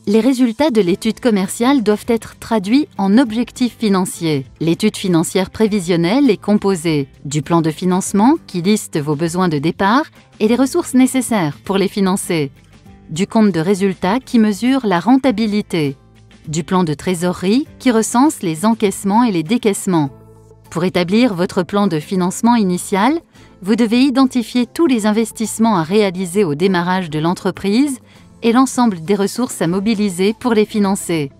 Les résultats de l'étude commerciale doivent être traduits en objectifs financiers. L'étude financière prévisionnelle est composée du plan de financement qui liste vos besoins de départ et les ressources nécessaires pour les financer, du compte de résultats qui mesure la rentabilité, du plan de trésorerie qui recense les encaissements et les décaissements. Pour établir votre plan de financement initial, vous devez identifier tous les investissements à réaliser au démarrage de l'entreprise et l'ensemble des ressources à mobiliser pour les financer.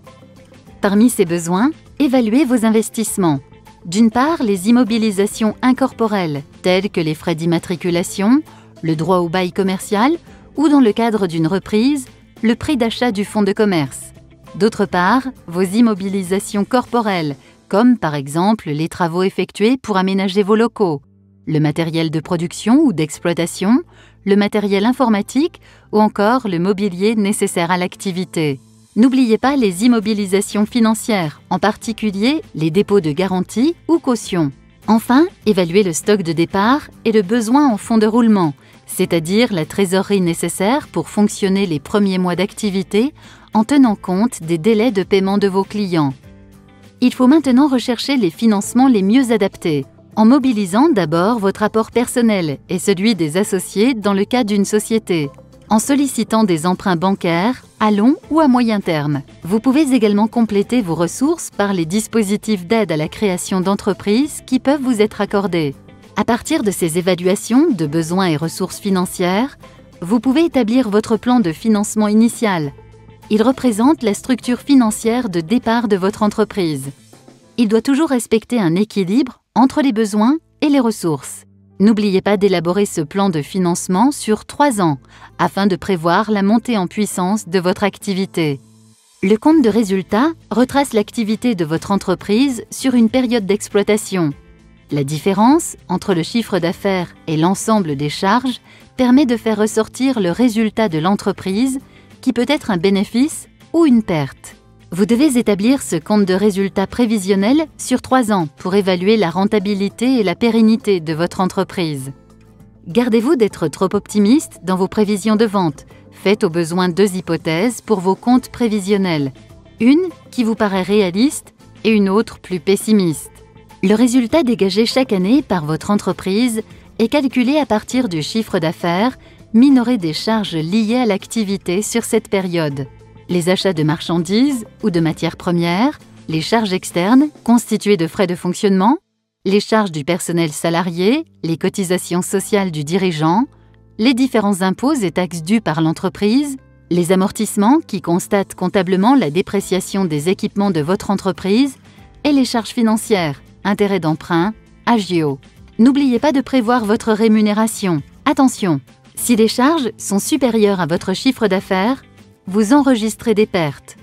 Parmi ces besoins, évaluez vos investissements. D'une part, les immobilisations incorporelles, telles que les frais d'immatriculation, le droit au bail commercial ou dans le cadre d'une reprise, le prix d'achat du fonds de commerce. D'autre part, vos immobilisations corporelles, comme par exemple les travaux effectués pour aménager vos locaux, le matériel de production ou d'exploitation, le matériel informatique ou encore le mobilier nécessaire à l'activité. N'oubliez pas les immobilisations financières, en particulier les dépôts de garantie ou caution. Enfin, évaluez le stock de départ et le besoin en fonds de roulement, c'est-à-dire la trésorerie nécessaire pour fonctionner les premiers mois d'activité en tenant compte des délais de paiement de vos clients. Il faut maintenant rechercher les financements les mieux adaptés, en mobilisant d'abord votre apport personnel et celui des associés dans le cas d'une société, en sollicitant des emprunts bancaires à long ou à moyen terme. Vous pouvez également compléter vos ressources par les dispositifs d'aide à la création d'entreprises qui peuvent vous être accordés. À partir de ces évaluations de besoins et ressources financières, vous pouvez établir votre plan de financement initial. Il représente la structure financière de départ de votre entreprise. Il doit toujours respecter un équilibre entre les besoins et les ressources. N'oubliez pas d'élaborer ce plan de financement sur 3 ans afin de prévoir la montée en puissance de votre activité. Le compte de résultat retrace l'activité de votre entreprise sur une période d'exploitation. La différence entre le chiffre d'affaires et l'ensemble des charges permet de faire ressortir le résultat de l'entreprise qui peut être un bénéfice ou une perte. Vous devez établir ce compte de résultat prévisionnel sur 3 ans pour évaluer la rentabilité et la pérennité de votre entreprise. Gardez-vous d'être trop optimiste dans vos prévisions de vente. Faites au besoin 2 hypothèses pour vos comptes prévisionnels. Une qui vous paraît réaliste et une autre plus pessimiste. Le résultat dégagé chaque année par votre entreprise est calculé à partir du chiffre d'affaires, minoré des charges liées à l'activité sur cette période. Les achats de marchandises ou de matières premières, les charges externes constituées de frais de fonctionnement, les charges du personnel salarié, les cotisations sociales du dirigeant, les différents impôts et taxes dus par l'entreprise, les amortissements qui constatent comptablement la dépréciation des équipements de votre entreprise et les charges financières, intérêts d'emprunt, agio. N'oubliez pas de prévoir votre rémunération. Attention, si les charges sont supérieures à votre chiffre d'affaires, vous enregistrez des pertes.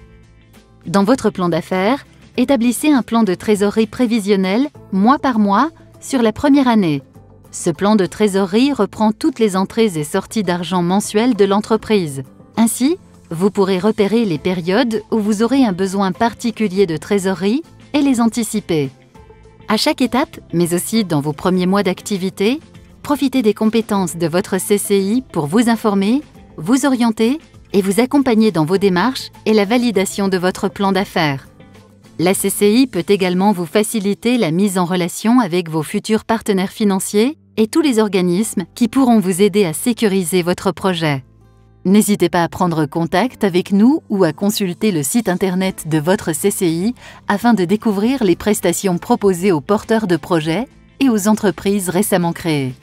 Dans votre plan d'affaires, établissez un plan de trésorerie prévisionnel mois par mois sur la première année. Ce plan de trésorerie reprend toutes les entrées et sorties d'argent mensuelles de l'entreprise. Ainsi, vous pourrez repérer les périodes où vous aurez un besoin particulier de trésorerie et les anticiper. À chaque étape, mais aussi dans vos premiers mois d'activité, profitez des compétences de votre CCI pour vous informer, vous orienter et vous accompagner dans vos démarches et la validation de votre plan d'affaires. La CCI peut également vous faciliter la mise en relation avec vos futurs partenaires financiers et tous les organismes qui pourront vous aider à sécuriser votre projet. N'hésitez pas à prendre contact avec nous ou à consulter le site internet de votre CCI afin de découvrir les prestations proposées aux porteurs de projets et aux entreprises récemment créées.